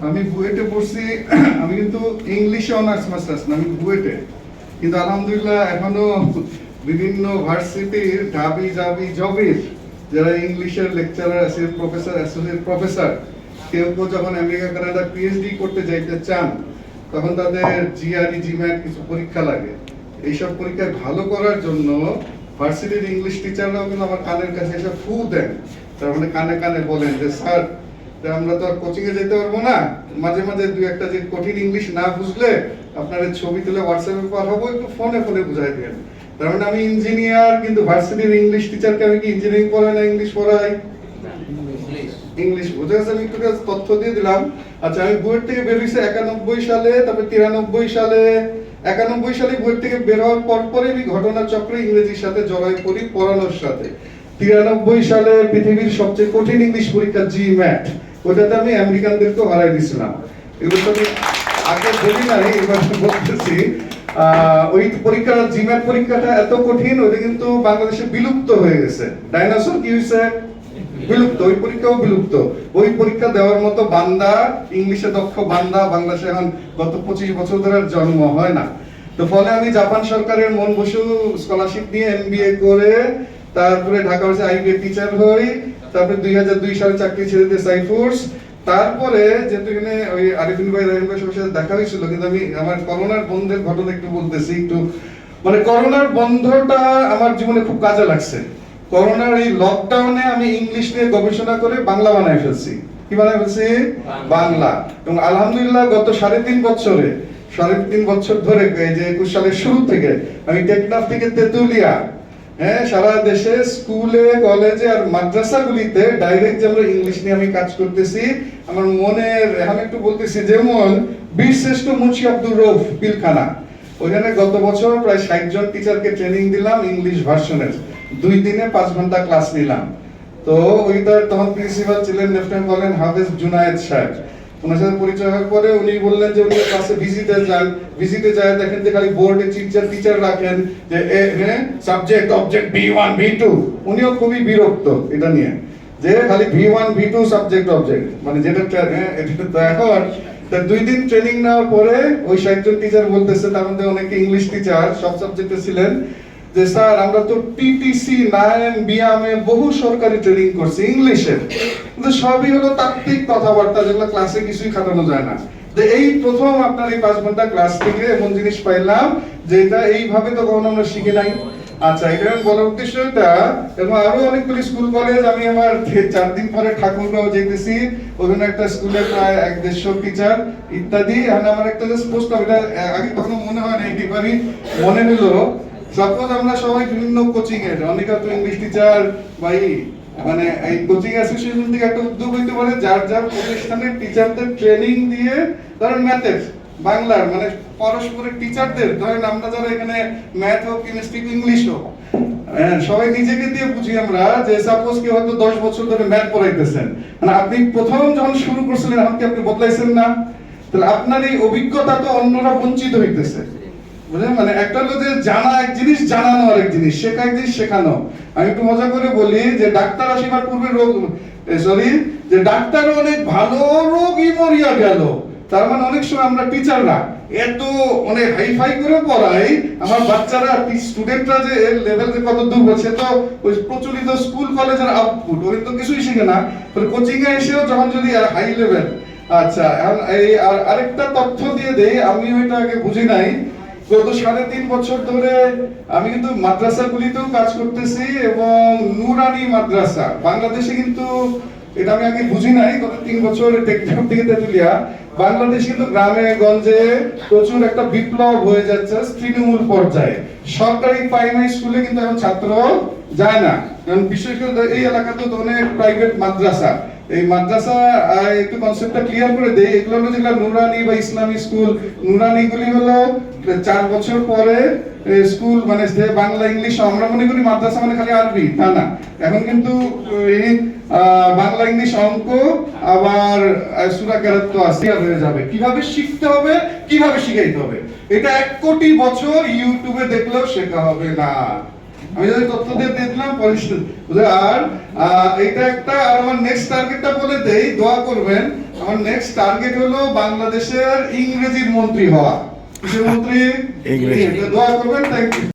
আমি বুয়েটে পড়ছি। আমি কিন্তু ইংলিশে অনার্স মাস্টার্স না, আমি বুয়েটে। কিন্তু আলহামদুলিল্লাহ এখনো বিভিন্ন ভার্সিটির ঢাবি জাবি জবির যারা ইংলিশের লেকচারার আছে, প্রফেসর, অ্যাসোসিয়েট প্রফেসর, কেউ কেউ যখন আমেরিকা কানাডা পিএইচডি করতে যাইতে চান তখন তাদের জিআরই জিম্যাট কিছু পরীক্ষা লাগে। এইসব পরীক্ষায় ভালো করার জন্য ভার্সিটির ইংলিশ টিচাররাও কিন্তু আমার কানের কাছে এসে ফু দেন। তার মানে কানে কানে বলেন যে স্যার আমরা তো আর কোচিং এ যেতে পারবো না, মাঝে মাঝে দুই একটা যে কঠিন ইংলিশ না বুঝলে আপনার ছবি তুলে হোয়াটসঅ্যাপে পাঠাবো, একটু ফোনে ফোনে বুঝাই দেন। তার মানে আমি ইঞ্জিনিয়ার, কিন্তু ভার্সিটির ইংলিশ টিচারকে আমি কি ইঞ্জিনিয়ারিং পড়াই না ইংলিশ পড়াই? ইংলিশ বুঝে গেছে। আমি একটু তথ্য দিয়ে দিলাম। আচ্ছা, আমি বুয়েট থেকে বের হয়েছি 91 সালে, তারপরে 93 সালে, 91 সালে বুয়েট থেকে বের হওয়ার পরে আমি ঘটনা চক্রে ইংরেজির সাথে জড়াই পড়ি পড়ানোর সাথে। 93 সালে পৃথিবীর সবচেয়ে কঠিন ইংলিশ পরীক্ষা জিম্যাট, ওটাতে আমি আমেরিকানদেরকে হারাই দিয়েছিলাম। এগুলো তো আমি আগে বলি নাই, এবার বলতেছি। ওই পরীক্ষা জিম্যাট পরীক্ষাটা এত কঠিন, ওটা কিন্তু বাংলাদেশে বিলুপ্ত হয়ে গেছে। ডাইনোসর কি হয়েছে? বিলুপ্ত। ওই পরীক্ষাও বিলুপ্ত। ওই পরীক্ষা দেওয়ার মতো বান্দা, ইংলিশে দক্ষ বান্দা বাংলাদেশে এখন গত 25 বছর ধরে জন্ম হয় না। তো ফলে আমি জাপান সরকারের মন বসু স্কলারশিপ নিয়ে এমবিএ করে তারপরে ঢাকা ইউনিভার্সিটি আইবিএ টিচার হই। তারপরে 2002 সালে চাকরি ছেড়ে দিয়ে সাইফোর্স। তারপরে যেহেতু এখানে ওই আরিফিন ভাই, রাহিম ভাই সবার সাথে দেখা হয়েছিল, কিন্তু আমি আমার করোনার বন্ধের ঘটনা একটু বলতেছি। একটু মানে করোনার বন্ধটা আমার জীবনে খুব কাজে লাগছে। করোনার এই লকডাউনে আমি ইংলিশ নিয়ে গবেষণা করে বাংলা বানায় ফেলছি। কি বানায় ফেলছি? বাংলা। এবং আলহামদুলিল্লাহ গত 3.5 বছর ধরে, এই যে 21 সালের শুরু থেকে আমি টেকনাফ থেকে তেতুলিয়া, সারা দেশে স্কুলে, কলেজে আর মাদ্রাসাগুলিতে ডাইরেক্ট যে আমরা ইংলিশ নিয়ে আমি কাজ করতেছি। আমার মনের এখন একটু বলতেছি, যেমন বীরশ্রেষ্ঠ মুন্সি আব্দুর রউফ পিলখানা, ওইখানে গত বছর প্রায় 60 জন টিচারকে ট্রেনিং দিলাম ইংলিশ ভার্সনের। 2 দিনে 5 ঘন্টা ক্লাস নিলাম। তো ওইটার তখন প্রিন্সিপাল ছিলেন লেফটেন্যান্ট কর্নেল হাফেজ জুনায়েদ সাহেব। ওনার সাথে পরিচয় হওয়ার পরে উনি বললেন যে উনি ক্লাসে ভিজিটে যান, ভিজিটে যায় দেখেন যে খালি বোর্ডে টিচার রাখেন যে সাবজেক্ট অবজেক্ট B1 B2। উনিও খুবই বিরক্ত এটা নিয়ে, যে খালি V1 V2 সাবজেক্ট অবজেক্ট, মানে যেটা এখন 2 দিন ট্রেনিং নেওয়ার পরে ওই 60 জন টিচার বলতেছে, তার মধ্যে অনেকে ইংলিশ টিচার সব সাবজেক্টে ছিলেন, যে স্যার আমরা তো টিটিসি, নাইন, বিয়ামে বহু সরকারি ট্রেনিং করছি ইংলিশের, কিন্তু সবই হলো তাত্ত্বিক কথাবার্তা, যেগুলো ক্লাসে কিছুই খাটানো যায় না। যে এই প্রথম আপনার এই 5 ঘন্টা ক্লাস থেকে এমন জিনিস পাইলাম যে এটা এইভাবে তো কখনো আমরা শিখি নাই। আচ্ছা, এটা বলার উদ্দেশ্য এটা। এবং আরো অনেকগুলি স্কুল কলেজ, আমি আমার 4 দিন পরে ঠাকুরগাঁও যেতেছি, ওখানে একটা স্কুলে প্রায় 150 টিচার ইত্যাদি। এখন আমার একটা জাস্ট পোস্ট, এটা আগে কখনো মনে হয় না, এইবারই মনে নিল। সাপোজ আমরা সবাই বিভিন্ন কোচিং এর, অনেকে তো ইংলিশ টিচার ভাই, মানে এই কোচিং অ্যাসোসিয়েশন থেকে একটা উদ্যোগ হইতে পারে, যার যার প্রতিষ্ঠানের টিচারদের ট্রেনিং দিয়ে, ধরেন ম্যাথের, বাংলার, মানে পরস্পরের টিচারদের, ধরেন আমরা যারা এখানে ম্যাথ হোক, কেমিস্ট্রি, ইংলিশ হোক, সবাই নিজেকে দিয়ে বুঝি আমরা, যে সাপোজ কেউ হয়তো 10 বছর ধরে ম্যাথ পড়াইতেছেন, মানে আপনি প্রথম যখন শুরু করছিলেন এখন কি আপনি বদলাইছেন না? তাহলে আপনার এই অভিজ্ঞতা তো অন্যরা বঞ্চিত হইতেছে। বুঝলেন? মানে একটা হলো যে জানা এক জিনিস, জানানো আরেক জিনিস, শেখা এক জিনিস, শেখানো। আমি একটু মজা করে বলি যে ডাক্তার আসিবার পূর্বে যে ডাক্তার অনেক ভালো, রোগী মরিয়া গেল। তার মানে অনেক সময় আমরা টিচাররা এত অনেক হাইফাই করে পড়াই, আমার বাচ্চারা স্টুডেন্টরা যে এর লেভেল যে কত দূর হচ্ছে, তো ওই প্রচলিত স্কুল কলেজের আউটপুট ওই তো কিছুই শিখে না। কোচিং এ এসেও যখন যদি হাই লেভেল। আচ্ছা, এই আরেকটা তথ্য দিয়ে দেই, আমি ওইটা আগে বুঝি নাই। গত 3.5 বছর ধরে আমি কিন্তু মাদ্রাসাগুলিতেও কাজ করতেছি, এবং নুরানি মাদ্রাসা বাংলাদেশে কিন্তু, এটা আমি আগে বুঝি নাই, গত 3 বছর টেকনাফ থেকে তেতুলিয়া, বাংলাদেশ কিন্তু গ্রামে গঞ্জে প্রচুর একটা বিপ্লব হয়ে যাচ্ছে তৃণমূল পর্যায়ে। সরকারি প্রাইমারি স্কুলে কিন্তু এখন ছাত্র যায় না, কারণ বিশেষ করে এই এলাকাতে তো অনেক প্রাইভেট মাদ্রাসা। এই মাদ্রাসা একটু কনসেপ্টটা ক্লিয়ার করে দেই। এগুলো হলো যেগুলো নুরানি বা ইসলামী স্কুল। নুরানি গুলি হলো 4 বছর পরে স্কুল, মানে বাংলা ইংলিশ, আমরা মনে করি মাদ্রাসা মানে খালি আরবি, তা না। এখন কিন্তু এই বাংলা ইংলিশ অঙ্ক আবার সূরা কেরাত তো আছে, হয়ে যাবে। কিভাবে শিখতে হবে, কিভাবে শিখাইতে হবে, এটা 1 কোটি বছর ইউটিউবে দেখলেও শেখা হবে না। আমি যদি তথ্য দিয়ে দিলাম পরে আর এটা একটা, আর আমার নেক্সট টার্গেটটা বলে দেই, দোয়া করবেন। আমার নেক্সট টার্গেট হলো বাংলাদেশের ইংরেজির মন্ত্রী হওয়া। কিসের মন্ত্রী? ইংরেজি। দোয়া করবেন। Thank you.